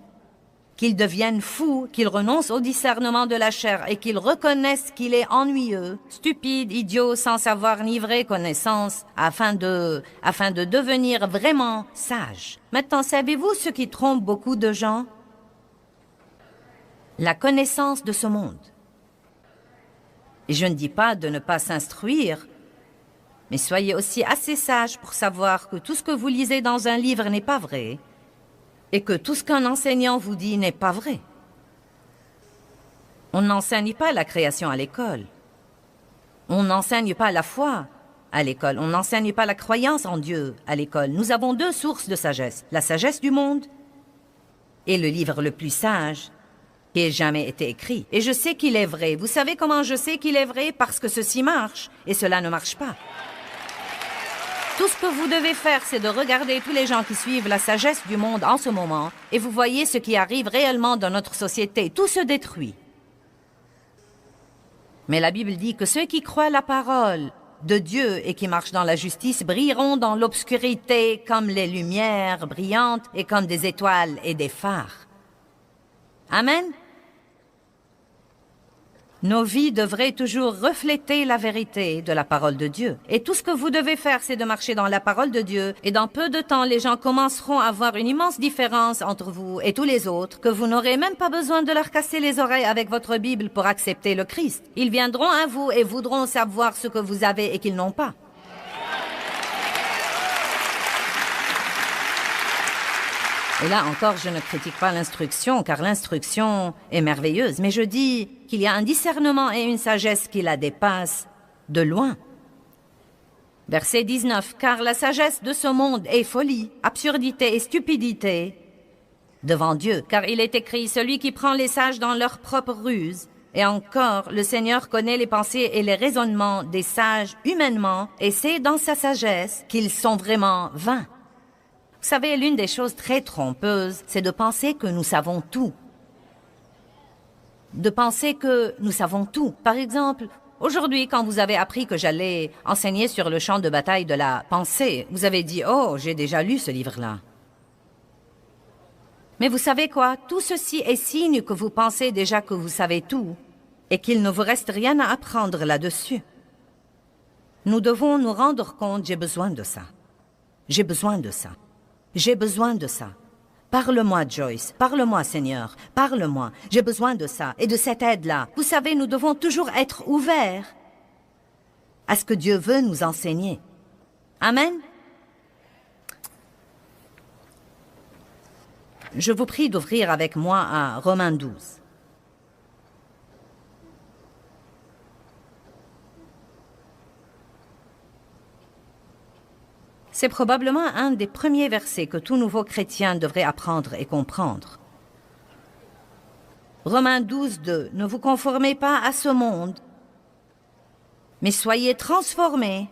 qu'il devienne fou, qu'il renonce au discernement de la chair et qu'il reconnaisse qu'il est ennuyeux, stupide, idiot, sans savoir ni vraie connaissance, afin de devenir vraiment sage. Maintenant, savez-vous ce qui trompe beaucoup de gens? La connaissance de ce monde. Et je ne dis pas de ne pas s'instruire, mais soyez aussi assez sage pour savoir que tout ce que vous lisez dans un livre n'est pas vrai et que tout ce qu'un enseignant vous dit n'est pas vrai. On n'enseigne pas la création à l'école. On n'enseigne pas la foi à l'école. On n'enseigne pas la croyance en Dieu à l'école. Nous avons deux sources de sagesse. La sagesse du monde et le livre le plus sage qui ait jamais été écrit. Et je sais qu'il est vrai. Vous savez comment je sais qu'il est vrai? Parce que ceci marche et cela ne marche pas. Tout ce que vous devez faire, c'est de regarder tous les gens qui suivent la sagesse du monde en ce moment et vous voyez ce qui arrive réellement dans notre société. Tout se détruit. Mais la Bible dit que ceux qui croient la parole de Dieu et qui marchent dans la justice brilleront dans l'obscurité comme les lumières brillantes et comme des étoiles et des phares. Amen. Nos vies devraient toujours refléter la vérité de la parole de Dieu. Et tout ce que vous devez faire, c'est de marcher dans la parole de Dieu. Et dans peu de temps, les gens commenceront à voir une immense différence entre vous et tous les autres, que vous n'aurez même pas besoin de leur casser les oreilles avec votre Bible pour accepter le Christ. Ils viendront à vous et voudront savoir ce que vous avez et qu'ils n'ont pas. Et là encore, je ne critique pas l'instruction, car l'instruction est merveilleuse. Mais je dis qu'il y a un discernement et une sagesse qui la dépassent de loin. Verset 19. Car la sagesse de ce monde est folie, absurdité et stupidité devant Dieu. Car il est écrit, celui qui prend les sages dans leur propre ruse. Et encore, le Seigneur connaît les pensées et les raisonnements des sages humainement, et c'est dans sa sagesse qu'ils sont vraiment vains. Vous savez, l'une des choses très trompeuses, c'est de penser que nous savons tout. De penser que nous savons tout. Par exemple, aujourd'hui, quand vous avez appris que j'allais enseigner sur le champ de bataille de la pensée, vous avez dit « Oh, j'ai déjà lu ce livre-là ». Mais vous savez quoi? Tout ceci est signe que vous pensez déjà que vous savez tout et qu'il ne vous reste rien à apprendre là-dessus. Nous devons nous rendre compte, j'ai besoin de ça. J'ai besoin de ça. J'ai besoin de ça. Parle-moi, Joyce. Parle-moi, Seigneur. Parle-moi. J'ai besoin de ça et de cette aide-là. Vous savez, nous devons toujours être ouverts à ce que Dieu veut nous enseigner. Amen. Je vous prie d'ouvrir avec moi à Romains 12. C'est probablement un des premiers versets que tout nouveau chrétien devrait apprendre et comprendre. Romains 12, 2. Ne vous conformez pas à ce monde, mais soyez transformés.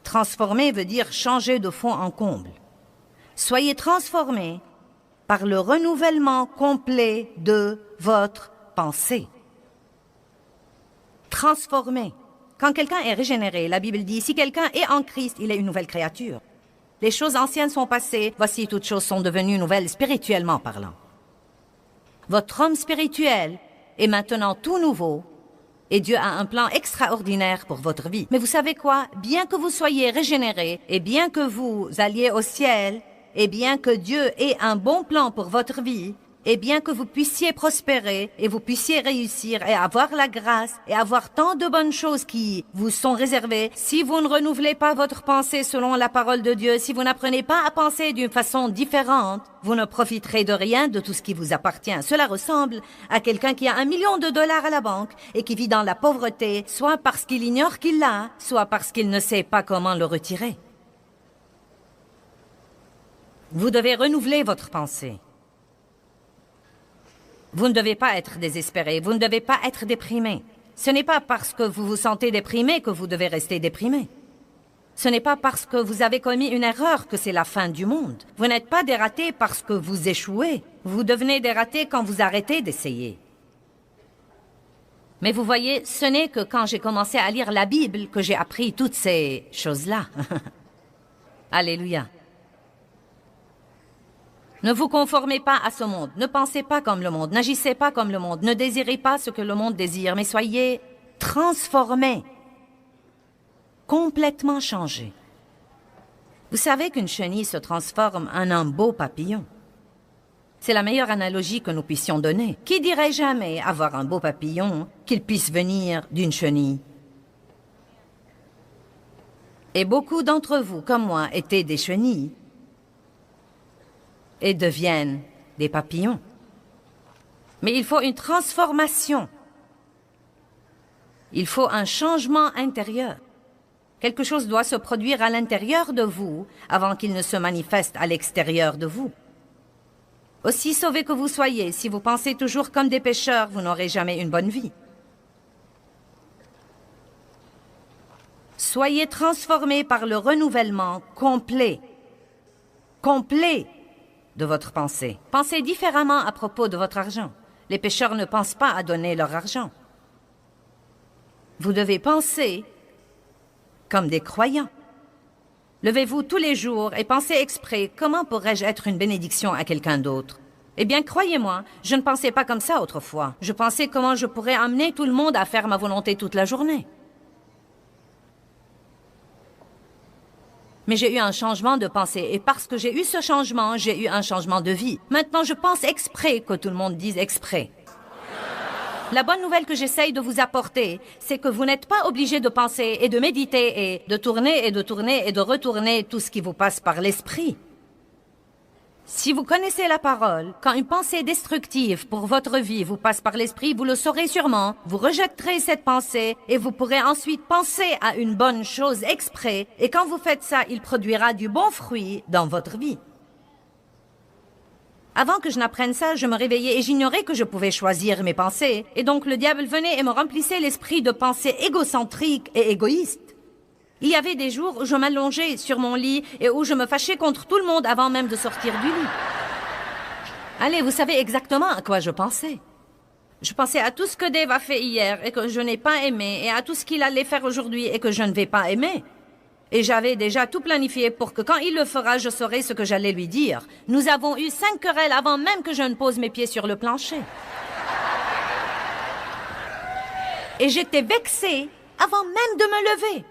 Transformer veut dire changer de fond en comble. Soyez transformés par le renouvellement complet de votre pensée. Transformés. Quand quelqu'un est régénéré, la Bible dit, si quelqu'un est en Christ, il est une nouvelle créature. Les choses anciennes sont passées, voici toutes choses sont devenues nouvelles spirituellement parlant. Votre homme spirituel est maintenant tout nouveau et Dieu a un plan extraordinaire pour votre vie. Mais vous savez quoi? Bien que vous soyez régénéré et bien que vous alliez au ciel et bien que Dieu ait un bon plan pour votre vie, et bien que vous puissiez prospérer et vous puissiez réussir et avoir la grâce et avoir tant de bonnes choses qui vous sont réservées, si vous ne renouvelez pas votre pensée selon la parole de Dieu, si vous n'apprenez pas à penser d'une façon différente, vous ne profiterez de rien de tout ce qui vous appartient. Cela ressemble à quelqu'un qui a $1 million à la banque et qui vit dans la pauvreté, soit parce qu'il ignore qu'il l'a, soit parce qu'il ne sait pas comment le retirer. Vous devez renouveler votre pensée. Vous ne devez pas être désespéré, vous ne devez pas être déprimé. Ce n'est pas parce que vous vous sentez déprimé que vous devez rester déprimé. Ce n'est pas parce que vous avez commis une erreur que c'est la fin du monde. Vous n'êtes pas dératé parce que vous échouez. Vous devenez dératé quand vous arrêtez d'essayer. Mais vous voyez, ce n'est que quand j'ai commencé à lire la Bible que j'ai appris toutes ces choses-là. Alléluia. Ne vous conformez pas à ce monde, ne pensez pas comme le monde, n'agissez pas comme le monde, ne désirez pas ce que le monde désire, mais soyez transformés, complètement changés. Vous savez qu'une chenille se transforme en un beau papillon. C'est la meilleure analogie que nous puissions donner. Qui dirait jamais avoir un beau papillon qu'il puisse venir d'une chenille? Et beaucoup d'entre vous, comme moi, étaient des chenilles et deviennent des papillons. Mais il faut une transformation. Il faut un changement intérieur. Quelque chose doit se produire à l'intérieur de vous avant qu'il ne se manifeste à l'extérieur de vous. Aussi sauvés que vous soyez, si vous pensez toujours comme des pécheurs, vous n'aurez jamais une bonne vie. Soyez transformés par le renouvellement complet de votre pensée. Pensez différemment à propos de votre argent. Les pécheurs ne pensent pas à donner leur argent. Vous devez penser comme des croyants. Levez-vous tous les jours et pensez exprès comment pourrais-je être une bénédiction à quelqu'un d'autre. Eh bien, croyez-moi, je ne pensais pas comme ça autrefois. Je pensais comment je pourrais amener tout le monde à faire ma volonté toute la journée. Mais j'ai eu un changement de pensée, et parce que j'ai eu ce changement, j'ai eu un changement de vie. Maintenant, je pense exprès que tout le monde dise exprès. La bonne nouvelle que j'essaye de vous apporter, c'est que vous n'êtes pas obligé de penser et de méditer et de tourner et de tourner et de retourner tout ce qui vous passe par l'esprit. Si vous connaissez la parole, quand une pensée destructive pour votre vie vous passe par l'esprit, vous le saurez sûrement, vous rejetterez cette pensée et vous pourrez ensuite penser à une bonne chose exprès, et quand vous faites ça, il produira du bon fruit dans votre vie. Avant que je n'apprenne ça, je me réveillais et j'ignorais que je pouvais choisir mes pensées, et donc le diable venait et me remplissait l'esprit de pensées égocentriques et égoïstes. Il y avait des jours où je m'allongeais sur mon lit et où je me fâchais contre tout le monde avant même de sortir du lit. Allez, vous savez exactement à quoi je pensais. Je pensais à tout ce que Dave a fait hier et que je n'ai pas aimé, et à tout ce qu'il allait faire aujourd'hui et que je ne vais pas aimer. Et j'avais déjà tout planifié pour que quand il le fera, je saurai ce que j'allais lui dire. Nous avons eu 5 querelles avant même que je ne pose mes pieds sur le plancher. Et j'étais vexée avant même de me lever.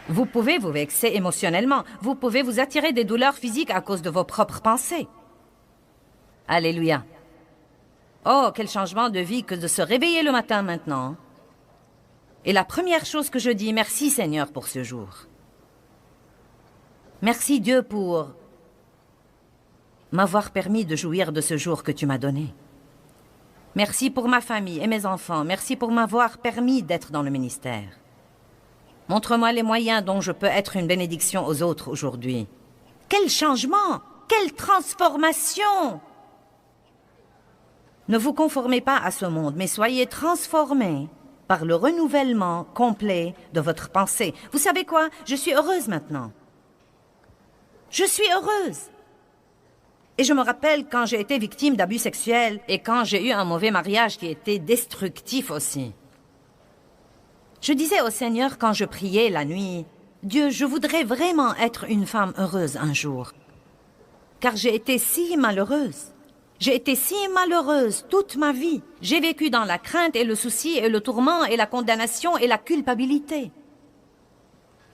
Vous pouvez vous vexer émotionnellement. Vous pouvez vous attirer des douleurs physiques à cause de vos propres pensées. Alléluia. Oh, quel changement de vie que de se réveiller le matin maintenant. Et la première chose que je dis, merci Seigneur pour ce jour. Merci Dieu pour m'avoir permis de jouir de ce jour que tu m'as donné. Merci pour ma famille et mes enfants. Merci pour m'avoir permis d'être dans le ministère. Montre-moi les moyens dont je peux être une bénédiction aux autres aujourd'hui. Quel changement! Quelle transformation! Ne vous conformez pas à ce monde, mais soyez transformés par le renouvellement complet de votre pensée. Vous savez quoi? Je suis heureuse maintenant. Je suis heureuse. Et je me rappelle quand j'ai été victime d'abus sexuels et quand j'ai eu un mauvais mariage qui était destructif aussi. Je disais au Seigneur quand je priais la nuit, « Dieu, je voudrais vraiment être une femme heureuse un jour. » Car j'ai été si malheureuse. J'ai été si malheureuse toute ma vie. J'ai vécu dans la crainte et le souci et le tourment et la condamnation et la culpabilité.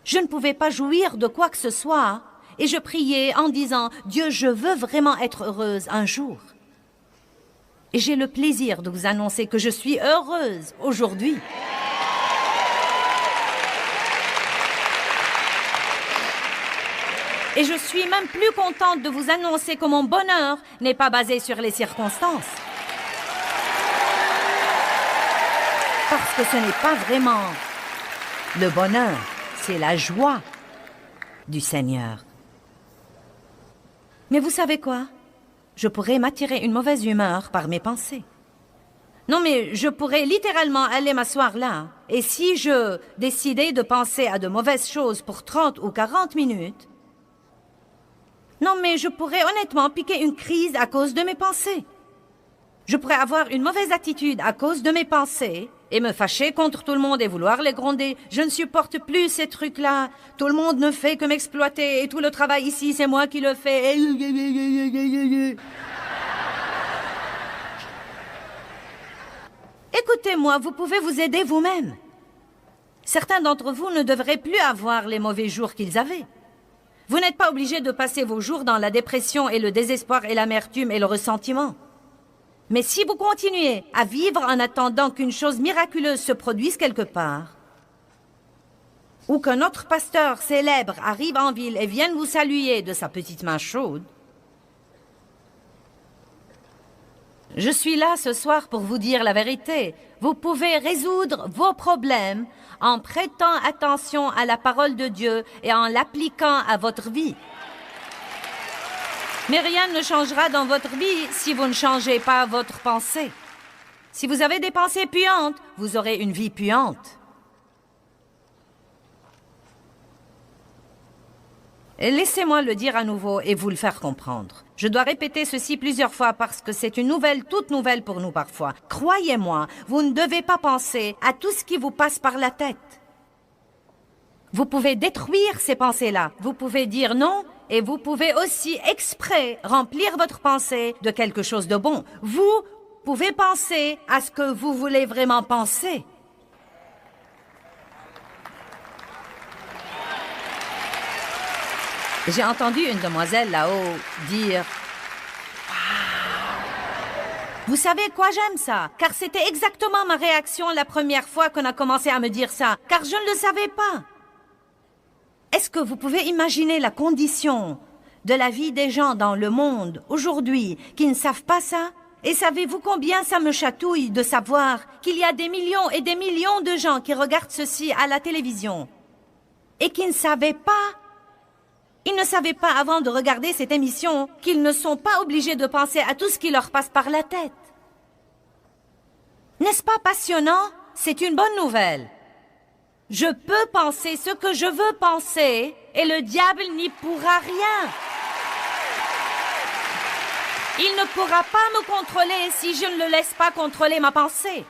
Je ne pouvais pas jouir de quoi que ce soit et je priais en disant « Dieu, je veux vraiment être heureuse un jour. » Et j'ai le plaisir de vous annoncer que je suis heureuse aujourd'hui. Et je suis même plus contente de vous annoncer que mon bonheur n'est pas basé sur les circonstances. Parce que ce n'est pas vraiment le bonheur, c'est la joie du Seigneur. Mais vous savez quoi? Je pourrais m'attirer une mauvaise humeur par mes pensées. Non, mais je pourrais littéralement aller m'asseoir là, et si je décidais de penser à de mauvaises choses pour 30 ou 40 minutes, non, mais je pourrais honnêtement piquer une crise à cause de mes pensées. Je pourrais avoir une mauvaise attitude à cause de mes pensées et me fâcher contre tout le monde et vouloir les gronder. Je ne supporte plus ces trucs-là. Tout le monde ne fait que m'exploiter et tout le travail ici, c'est moi qui le fais. Écoutez-moi, vous pouvez vous aider vous-même. Certains d'entre vous ne devraient plus avoir les mauvais jours qu'ils avaient. Vous n'êtes pas obligé de passer vos jours dans la dépression et le désespoir et l'amertume et le ressentiment. Mais si vous continuez à vivre en attendant qu'une chose miraculeuse se produise quelque part, ou qu'un autre pasteur célèbre arrive en ville et vienne vous saluer de sa petite main chaude, je suis là ce soir pour vous dire la vérité. Vous pouvez résoudre vos problèmes en prêtant attention à la parole de Dieu et en l'appliquant à votre vie. Mais rien ne changera dans votre vie si vous ne changez pas votre pensée. Si vous avez des pensées puantes, vous aurez une vie puante. Laissez-moi le dire à nouveau et vous le faire comprendre. Je dois répéter ceci plusieurs fois parce que c'est une nouvelle, toute nouvelle pour nous parfois. Croyez-moi, vous ne devez pas penser à tout ce qui vous passe par la tête. Vous pouvez détruire ces pensées-là. Vous pouvez dire non et vous pouvez aussi exprès remplir votre pensée de quelque chose de bon. Vous pouvez penser à ce que vous voulez vraiment penser. J'ai entendu une demoiselle là-haut dire « Wow! Vous savez quoi, j'aime ça, car c'était exactement ma réaction la première fois qu'on a commencé à me dire ça, car je ne le savais pas. » Est-ce que vous pouvez imaginer la condition de la vie des gens dans le monde aujourd'hui qui ne savent pas ça? Et savez-vous combien ça me chatouille de savoir qu'il y a des millions et des millions de gens qui regardent ceci à la télévision et qui ne savaient pas, ils ne savaient pas avant de regarder cette émission qu'ils ne sont pas obligés de penser à tout ce qui leur passe par la tête. N'est-ce pas passionnant? C'est une bonne nouvelle. Je peux penser ce que je veux penser et le diable n'y pourra rien. Il ne pourra pas me contrôler si je ne le laisse pas contrôler ma pensée.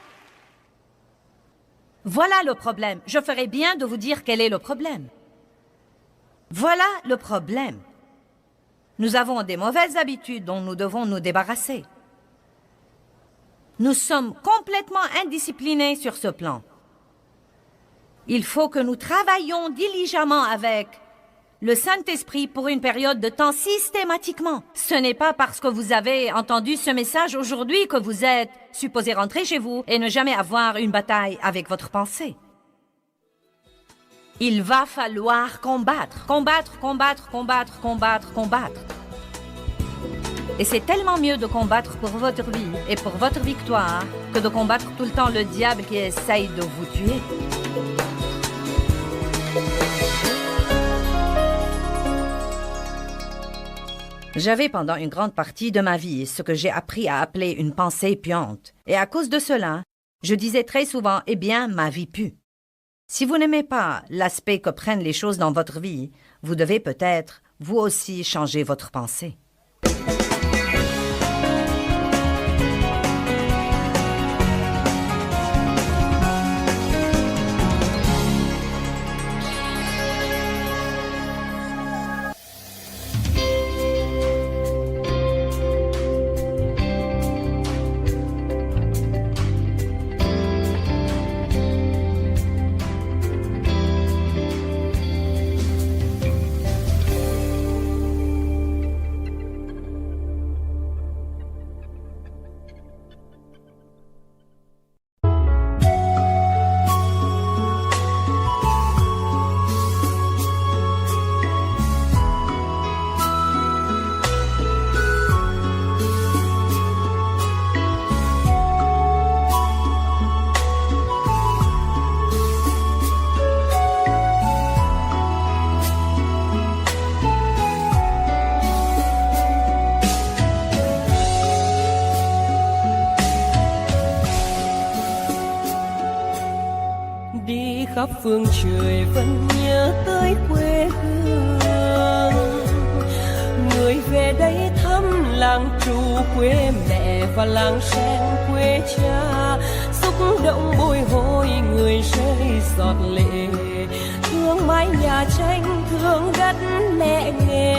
Voilà le problème. Je ferais bien de vous dire quel est le problème. Voilà le problème. Nous avons des mauvaises habitudes dont nous devons nous débarrasser. Nous sommes complètement indisciplinés sur ce plan. Il faut que nous travaillions diligemment avec le Saint-Esprit pour une période de temps systématiquement. Ce n'est pas parce que vous avez entendu ce message aujourd'hui que vous êtes supposé rentrer chez vous et ne jamais avoir une bataille avec votre pensée. Il va falloir combattre, combattre, combattre, combattre, combattre, combattre. Et c'est tellement mieux de combattre pour votre vie et pour votre victoire que de combattre tout le temps le diable qui essaye de vous tuer. J'avais pendant une grande partie de ma vie ce que j'ai appris à appeler une pensée puante. Et à cause de cela, je disais très souvent, eh bien, ma vie pue. Si vous n'aimez pas l'aspect que prennent les choses dans votre vie, vous devez peut-être, vous aussi, changer votre pensée. khắp phương trời vẫn nhớ tới quê hương. Người về đây thăm làng trù quê mẹ và làng sen quê cha, xúc động bồi hồi người rơi giọt lệ. Thương mái nhà tranh, thương đất mẹ nghề,